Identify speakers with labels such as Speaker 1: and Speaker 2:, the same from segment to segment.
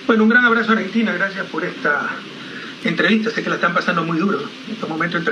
Speaker 1: Bueno, un gran abrazo a Argentina, gracias por esta entrevista. Sé que la están pasando muy duro. En estos momentos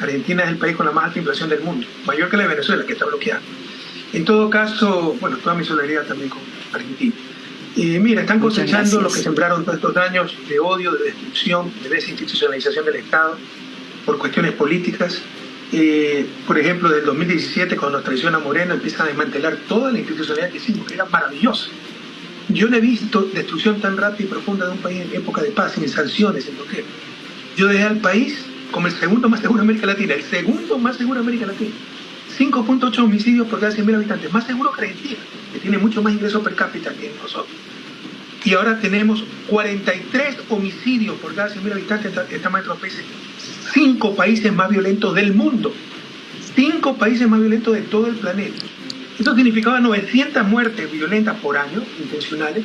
Speaker 1: Argentina es el país con la más alta inflación del mundo, mayor que la de Venezuela, que está bloqueada. En todo caso, bueno, toda mi solidaridad también con Argentina. Mira, están cosechando lo que sembraron todos estos años de odio, de destrucción, de desinstitucionalización del Estado por cuestiones políticas. Por ejemplo, del 2017, cuando nos traiciona Moreno, empiezan a desmantelar toda la institucionalidad que hicimos, que era maravillosa. Yo no he visto destrucción tan rápida y profunda de un país en época de paz, sin sanciones, sin bloqueo. Yo dejé al país como el segundo más seguro de América Latina, el segundo más seguro de América Latina. 5.8 homicidios por cada 100.000 habitantes, más seguro que Argentina, que tiene mucho más ingresos per cápita que nosotros. Y ahora tenemos 43 homicidios por cada 100.000 habitantes, estamos entre los países, 5 países más violentos del mundo, 5 países más violentos de todo el planeta. Esto significaba 900 muertes violentas por año, intencionales,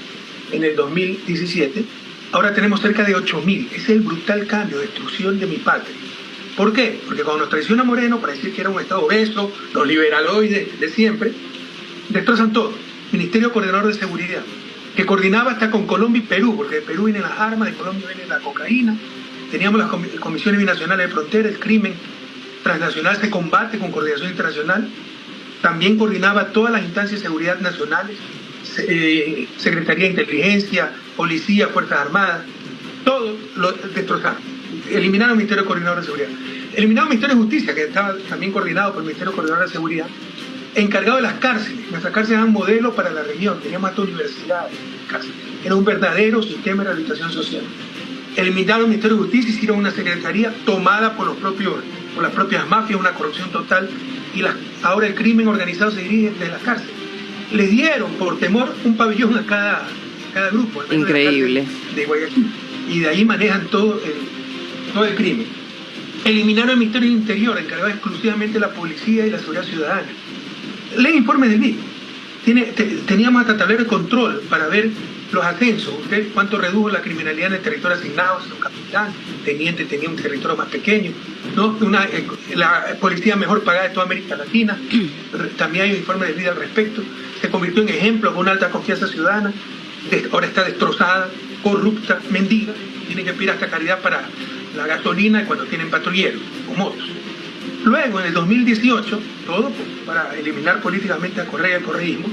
Speaker 1: en el 2017. Ahora tenemos cerca de 8.000. Ese es el brutal cambio, destrucción de mi patria. ¿Por qué? Porque cuando nos traiciona Moreno, para decir que era un Estado obeso, los liberaloides de siempre, destrozan todo. Ministerio Coordinador de Seguridad, que coordinaba hasta con Colombia y Perú, porque de Perú vienen las armas, de Colombia viene la cocaína. Teníamos las comisiones binacionales de frontera, el crimen transnacional se combate con coordinación internacional. También coordinaba todas las instancias de seguridad nacionales, Secretaría de Inteligencia, Policía, Fuerzas Armadas, todo lo destrozaron. Eliminaron el Ministerio Coordinador de Seguridad. Eliminaron el Ministerio de Justicia, que estaba también coordinado por el Ministerio Coordinador de Seguridad, encargado de las cárceles. Nuestras cárceles eran modelo para la región, teníamos hasta universidades, cárceles. Era un verdadero sistema de rehabilitación social. Eliminaron el Ministerio de Justicia, hicieron una secretaría tomada por las propias mafias, una corrupción total, y ahora el crimen organizado se dirige desde las cárceles. Les dieron por temor un pabellón a cada grupo.
Speaker 2: Increíble.
Speaker 1: De Guayaquil. Y de ahí manejan todo el crimen. Eliminaron el Ministerio del Interior, encargado exclusivamente de la policía y la seguridad ciudadana. Leen informes del mismo. Teníamos hasta tablero de control para ver los ascensos. Usted cuánto redujo la criminalidad en el territorio asignado, si un capitán, teniente tenía un territorio más pequeño, ¿no? La policía mejor pagada de toda América Latina. También hay un informe de vida al respecto. Se convirtió en ejemplo con una alta confianza ciudadana. Ahora está destrozada, corrupta, mendiga. Tienen que pedir hasta caridad para la gasolina cuando tienen patrulleros o motos. Luego, en el 2018, todo para eliminar políticamente a Correa y el correísmo,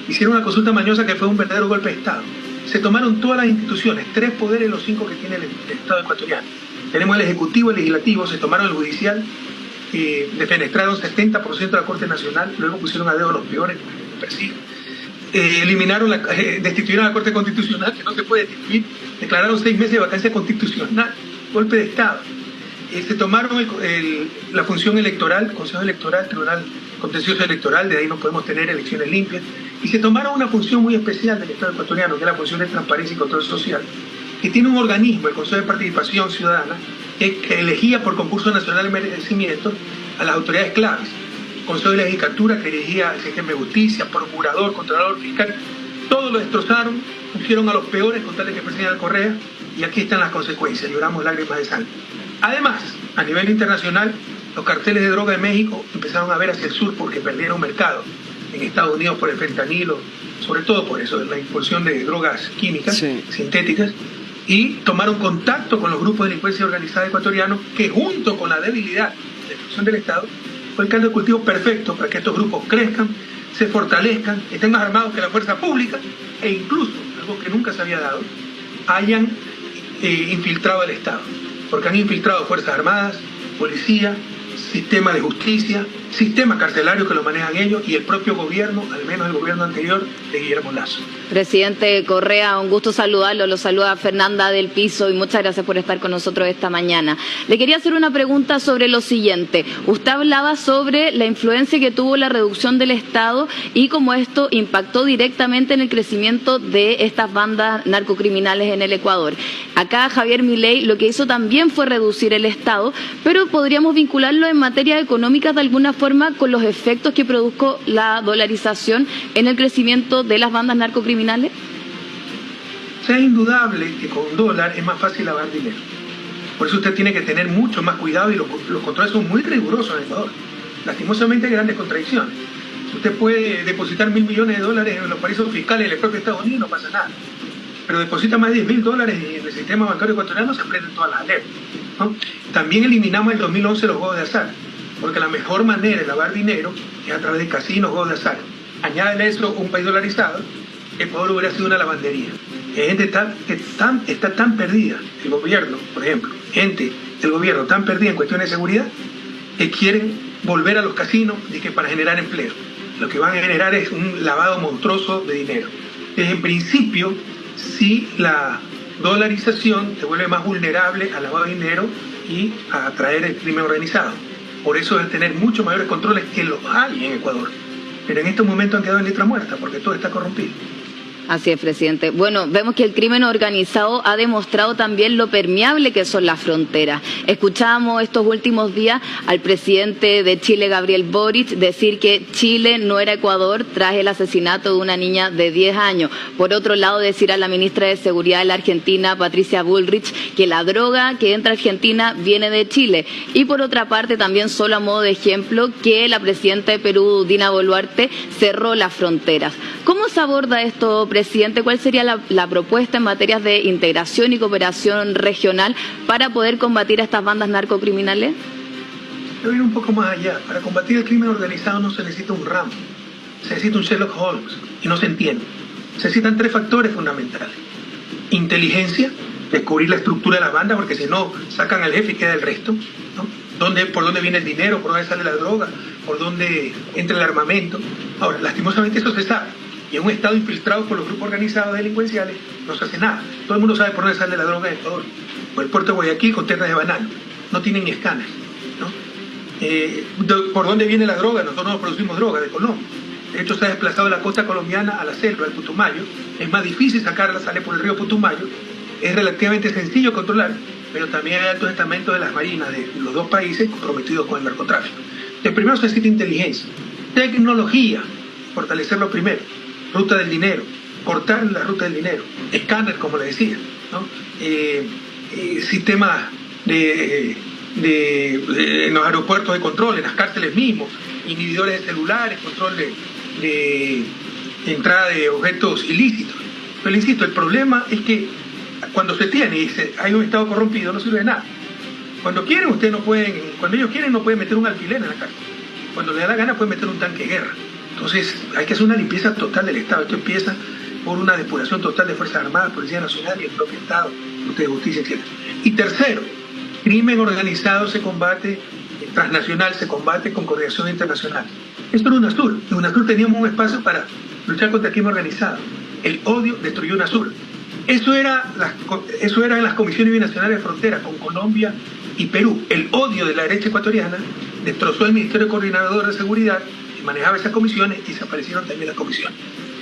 Speaker 1: hicieron una consulta mañosa que fue un verdadero golpe de Estado. Se tomaron todas las instituciones, 3 poderes de los 5 que tiene el Estado ecuatoriano. Tenemos el Ejecutivo, el Legislativo, se tomaron el Judicial, defenestraron 70% de la Corte Nacional, luego pusieron a dedo a los peores que me persiguen. Destituyeron a la Corte Constitucional, que no se puede destituir, declararon 6 meses de vacancia constitucional, golpe de Estado. Se tomaron la función electoral, Consejo Electoral, Tribunal Contencioso Electoral, de ahí no podemos tener elecciones limpias, y se tomaron una función muy especial del Estado ecuatoriano, que es la función de transparencia y control social, que tiene un organismo, el Consejo de Participación Ciudadana, que elegía por concurso nacional de merecimiento a las autoridades claves. Consejo de Legislatura, que elegía al sistema de justicia, procurador, controlador, fiscal. Todo lo destrozaron, pusieron a los peores con tal de que persigan a Correa, y aquí están las consecuencias, lloramos lágrimas de sangre. Además, a nivel internacional, los carteles de droga de México empezaron a ver hacia el sur porque perdieron mercado en Estados Unidos por el fentanilo, sobre todo por eso, la impulsión de drogas químicas, sintéticas, y tomaron contacto con los grupos de delincuencia organizada ecuatorianos que, junto con la debilidad de destrucción del Estado, fue el caldo de cultivo perfecto para que estos grupos crezcan, se fortalezcan, estén más armados que la fuerza pública e incluso, algo que nunca se había dado, hayan infiltrado el Estado, porque han infiltrado Fuerzas Armadas, Policía, sistema de justicia, sistema carcelario que lo manejan ellos y el propio gobierno, al menos el gobierno anterior de Guillermo Lasso.
Speaker 2: Presidente Correa, un gusto saludarlo, lo saluda Fernanda del Piso y muchas gracias por estar con nosotros esta mañana. Le quería hacer una pregunta sobre lo siguiente. Usted hablaba sobre la influencia que tuvo la reducción del Estado y cómo esto impactó directamente en el crecimiento de estas bandas narcocriminales en el Ecuador. Acá Javier Milei lo que hizo también fue reducir el Estado, pero podríamos vincularlo en materia económica de alguna forma con los efectos que produjo la dolarización en el crecimiento de las bandas narcocriminales.
Speaker 1: O sea, es indudable que con dólar es más fácil lavar dinero. Por eso usted tiene que tener mucho más cuidado y los controles son muy rigurosos en Ecuador. Lastimosamente hay grandes contradicciones. Usted puede depositar $1.000 millones en los paraísos fiscales del propio Estados Unidos, no pasa nada. pero deposita más de $10.000 y en el sistema bancario ecuatoriano se prenden todas las alertas, ¿no? También eliminamos en el 2011 los juegos de azar, porque la mejor manera de lavar dinero es a través de casinos, juegos de azar. Añádele eso un país dolarizado, Ecuador hubiera sido una lavandería. La gente está tan perdida, el gobierno, por ejemplo, gente del gobierno tan perdida en cuestiones de seguridad, que quieren volver a los casinos y que para generar empleo. Lo que van a generar es un lavado monstruoso de dinero. Desde en principio, si la dolarización te vuelve más vulnerable al lavado de dinero y a atraer el crimen organizado. Por eso es tener mucho mayores controles que los hay en Ecuador. Pero en estos momentos han quedado en letra muerta porque todo está corrompido.
Speaker 2: Así es, presidente. Bueno, vemos que el crimen organizado ha demostrado también lo permeable que son las fronteras. Escuchábamos estos últimos días al presidente de Chile, Gabriel Boric, decir que Chile no era Ecuador tras el asesinato de una niña de 10 años. Por otro lado, decir a la ministra de Seguridad de la Argentina, Patricia Bullrich, que la droga que entra a Argentina viene de Chile. Y por otra parte, también solo a modo de ejemplo, que la presidenta de Perú, Dina Boluarte, cerró las fronteras. ¿Cómo se aborda esto, presidente? ¿Cuál sería la propuesta en materias de integración y cooperación regional para poder combatir a estas bandas narcocriminales?
Speaker 1: Debo ir un poco más allá. Para combatir el crimen organizado no se necesita un Rambo, se necesita un Sherlock Holmes, y no se entiende. Se necesitan 3 factores fundamentales. Inteligencia, descubrir la estructura de la banda, porque si no, sacan al jefe y queda el resto, ¿no? ¿Por dónde viene el dinero? ¿Por dónde sale la droga? ¿Por dónde entra el armamento? Ahora, lastimosamente eso se sabe. Y en un estado infiltrado por los grupos organizados delincuenciales no se hace nada. Todo el mundo sabe por dónde sale la droga de Ecuador. Por el puerto de Guayaquil con tierras de banano. No tienen ni escáner, ¿no? ¿Por dónde viene la droga? Nosotros no producimos droga de Colombia. De hecho, se ha desplazado de la costa colombiana a la selva, al Putumayo. Es más difícil sacarla, sale por el río Putumayo. Es relativamente sencillo controlar, pero también hay altos estamentos de las marinas de los 2 países comprometidos con el narcotráfico. Entonces, primero se necesita inteligencia. Tecnología, fortalecerlo primero. Ruta del dinero, cortar la ruta del dinero, escáner, como le decía, ¿no? Sistemas en los aeropuertos de control, en las cárceles mismos, inhibidores de celulares, control de entrada de objetos ilícitos. Pero insisto, el problema es que cuando se tiene y hay un Estado corrompido no sirve de nada. Cuando quieren, cuando ellos quieren no pueden meter un alfiler en la cárcel. Cuando les da la gana pueden meter un tanque de guerra. Entonces hay que hacer una limpieza total del Estado. Esto empieza por una depuración total de Fuerzas Armadas, Policía Nacional y el propio Estado, de Justicia, etc. Y tercero, crimen organizado se combate, transnacional se combate con coordinación internacional. Esto era UNASUR. En UNASUR teníamos un espacio para luchar contra el crimen organizado. El odio destruyó UNASUR. Eso era en las comisiones binacionales de frontera con Colombia y Perú. El odio de la derecha ecuatoriana destrozó el Ministerio Coordinador de Seguridad, manejaba esas comisiones y desaparecieron también las comisiones.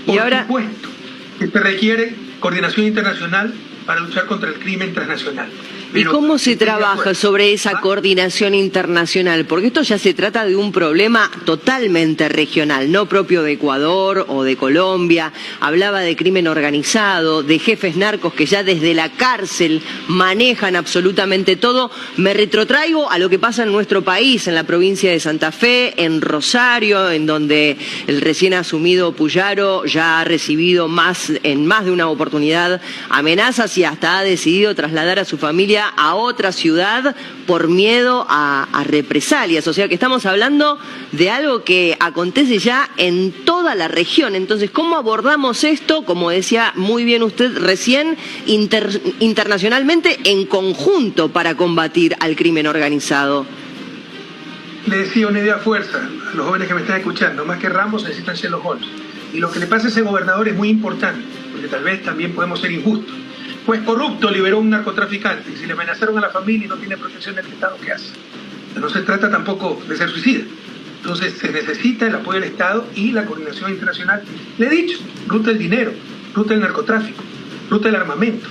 Speaker 1: Por supuesto que se requiere coordinación internacional para luchar contra el crimen transnacional.
Speaker 3: ¿Y cómo se trabaja sobre esa coordinación internacional? Porque esto ya se trata de un problema totalmente regional, no propio de Ecuador o de Colombia. Hablaba de crimen organizado, de jefes narcos que ya desde la cárcel manejan absolutamente todo. Me retrotraigo a lo que pasa en nuestro país, en la provincia de Santa Fe, en Rosario, en donde el recién asumido Puyaro ya ha recibido en más de una oportunidad amenazas y hasta ha decidido trasladar a su familia a otra ciudad por miedo a represalias. O sea que estamos hablando de algo que acontece ya en toda la región. Entonces, ¿cómo abordamos esto? Como decía muy bien usted recién, internacionalmente en conjunto para combatir al crimen organizado.
Speaker 1: Le decía una idea fuerza a los jóvenes que me están escuchando, más que Ramos necesitan Sherlock Holmes. Y lo que le pasa a ese gobernador es muy importante, porque tal vez también podemos ser injustos. Pues corrupto liberó a un narcotraficante y si le amenazaron a la familia y no tiene protección del Estado, ¿qué hace? No se trata tampoco de ser suicida. Entonces se necesita el apoyo del Estado y la coordinación internacional. Le he dicho, ruta del dinero, ruta del narcotráfico, ruta del armamento.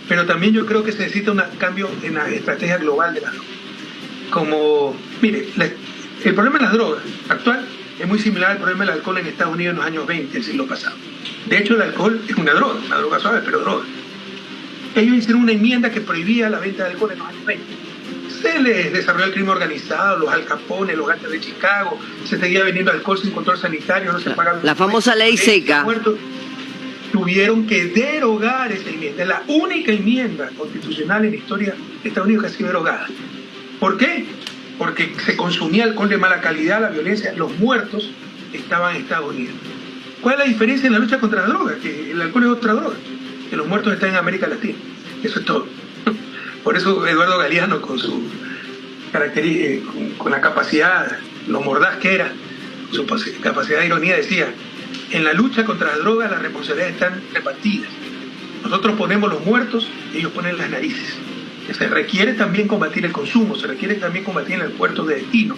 Speaker 1: Pero también yo creo que se necesita un cambio en la estrategia global de la droga. Mire, el problema de las drogas actual es muy similar al problema del alcohol en Estados Unidos en los años 20 del siglo pasado. De hecho, el alcohol es una droga suave, pero droga. Ellos hicieron una enmienda que prohibía la venta de alcohol en los años 20. Se les desarrolló el crimen organizado, los Al Capone, los Gatos de Chicago, se seguía vendiendo alcohol sin control sanitario, no se pagaba.
Speaker 3: La famosa ley seca.
Speaker 1: tuvieron que derogar esa enmienda. Es la única enmienda constitucional en la historia de Estados Unidos que ha sido derogada. ¿Por qué? Porque se consumía alcohol de mala calidad, la violencia, los muertos estaban en Estados Unidos. ¿Cuál es la diferencia en la lucha contra la droga? Que el alcohol es otra droga, que los muertos están en América Latina. Eso es todo. Por eso Eduardo Galeano, con su con la capacidad, lo mordaz que era, su capacidad de ironía, decía: en la lucha contra la droga las responsabilidades están repartidas. Nosotros ponemos los muertos, ellos ponen las narices. Se requiere también combatir el consumo, se requiere también combatir en el puerto de destino,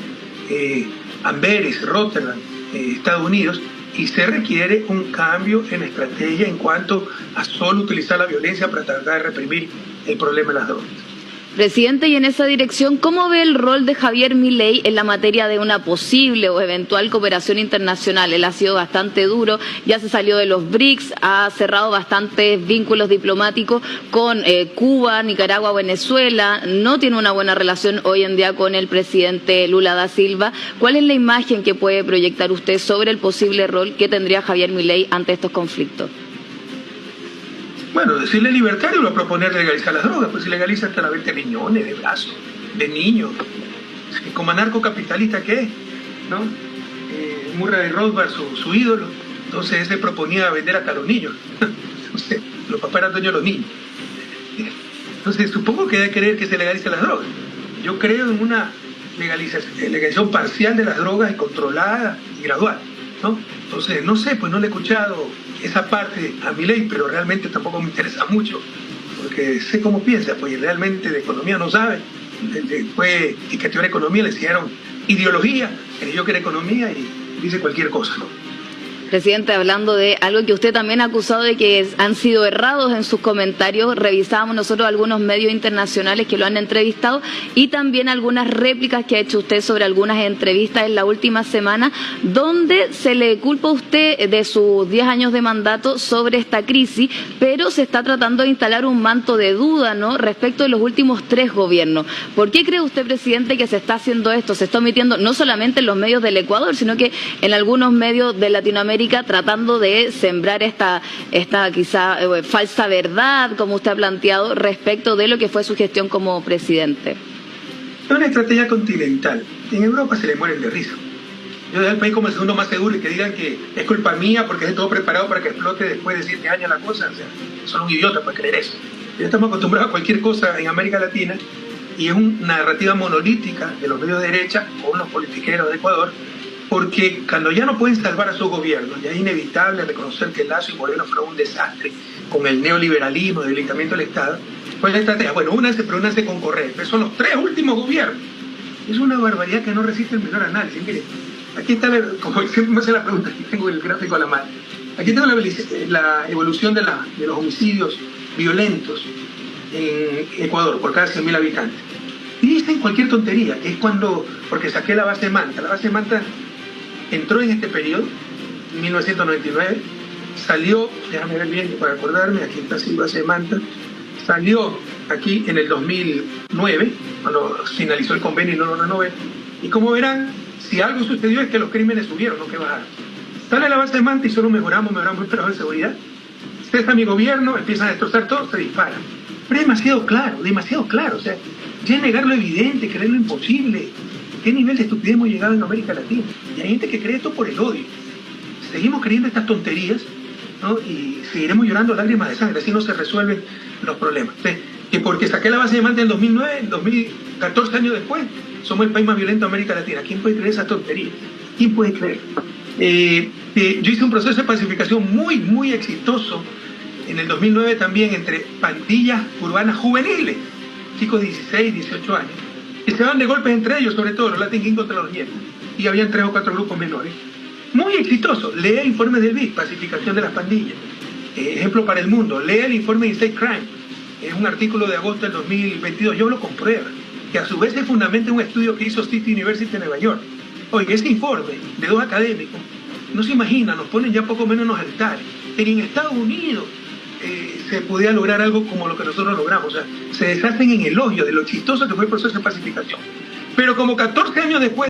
Speaker 1: Amberes, Rotterdam, Estados Unidos, y se requiere un cambio en estrategia en cuanto a solo utilizar la violencia para tratar de reprimir el problema de las drogas.
Speaker 2: Presidente, y en esa dirección, ¿cómo ve el rol de Javier Milei en la materia de una posible o eventual cooperación internacional? Él ha sido bastante duro, ya se salió de los BRICS, ha cerrado bastantes vínculos diplomáticos con Cuba, Nicaragua, Venezuela, no tiene una buena relación hoy en día con el presidente Lula da Silva. ¿Cuál es la imagen que puede proyectar usted sobre el posible rol que tendría Javier Milei ante estos conflictos?
Speaker 1: Bueno, decirle libertario va a proponer legalizar las drogas, pues si legaliza hasta la venta de riñones, de brazos, de niños. Como anarcocapitalista que es, ¿no? Murray Rothbard, su ídolo, entonces ese proponía vender hasta los niños. Entonces, los papás eran dueños de los niños. Entonces supongo que debe querer que se legalice las drogas. Yo creo en una legalización parcial de las drogas y controlada y gradual, ¿no? Entonces, no sé, pues no le he escuchado esa parte a Milei, pero realmente tampoco me interesa mucho, porque sé cómo piensa, pues realmente de economía no sabe. Después, y que teoría de economía le enseñaron ideología, creyó que era economía y dice cualquier cosa, ¿no?
Speaker 2: Presidente, hablando de algo que usted también ha acusado de que han sido errados en sus comentarios, revisábamos nosotros algunos medios internacionales que lo han entrevistado y también algunas réplicas que ha hecho usted sobre algunas entrevistas en la última semana, donde se le culpa a usted de sus 10 años de mandato sobre esta crisis, pero se está tratando de instalar un manto de duda, ¿no?, respecto de los últimos 3 gobiernos. ¿Por qué cree usted, presidente, que se está haciendo esto? Se está omitiendo no solamente en los medios del Ecuador, sino que en algunos medios de Latinoamérica, tratando de sembrar esta quizá falsa verdad, como usted ha planteado, respecto de lo que fue su gestión como presidente.
Speaker 1: Es una estrategia continental. En Europa se le mueren de risa. Yo doy al país como el segundo más seguro y que digan que es culpa mía porque es todo preparado para que explote después de 7 años la cosa. O sea, son un idiota para creer eso. Ya estamos acostumbrados a cualquier cosa en América Latina y es una narrativa monolítica de los medios de derecha o los politiqueros de Ecuador, porque cuando ya no pueden salvar a su gobierno, ya es inevitable reconocer que Lasso y Moreno fueron un desastre con el neoliberalismo, el debilitamiento del Estado. Pues la estrategia, bueno, únanse con Correa. Pero son los 3 últimos gobiernos. Es una barbaridad que no resiste el menor análisis. Mire, aquí está, como siempre me hace la pregunta, aquí tengo el gráfico a la mano. Aquí tengo la evolución de los homicidios violentos en Ecuador por cada 100.000 habitantes. Y dicen cualquier tontería, que es porque saqué la base de Manta. La base de Manta entró en este periodo, en 1999, salió, déjame ver bien para acordarme, aquí está la base de Manta, salió aquí en el 2009, cuando finalizó el convenio y no lo renové, y como verán, si algo sucedió es que los crímenes subieron, no que bajaron. Sale la base de Manta y solo mejoramos el trabajo de seguridad, cesa mi gobierno, empiezan a destrozar todo, se disparan. Pero es demasiado claro, o sea, ya es negar lo evidente, creer lo imposible. ¿Qué nivel de estupidez hemos llegado en América Latina? Y hay gente que cree esto por el odio. Seguimos creyendo estas tonterías, ¿no? Y seguiremos llorando lágrimas de sangre, así no se resuelven los problemas. Entonces, que porque saqué la base de Manta en 2009, en 2014 años después, somos el país más violento de América Latina. ¿Quién puede creer esa tontería? ¿Quién puede creer? Yo hice un proceso de pacificación muy, muy exitoso en el 2009 también entre pandillas urbanas juveniles, chicos de 16, 18 años, que se van de golpes entre ellos, sobre todo los Latin Kings contra los nietos, y habían 3 o 4 grupos menores. Muy exitoso. Lea informes del BIC, pacificación de las pandillas. Ejemplo para el mundo. Lea el informe de Instate Crime. Es un artículo de agosto del 2022. Yo lo compruebo. Que a su vez se fundamenta en un estudio que hizo City University de Nueva York. Oye, ese informe de 2 académicos, no se imagina, nos ponen ya poco menos en los altares. Pero en Estados Unidos se podía lograr algo como lo que nosotros logramos. O sea, se deshacen en elogio de lo exitoso que fue el proceso de pacificación. Pero como 14 años después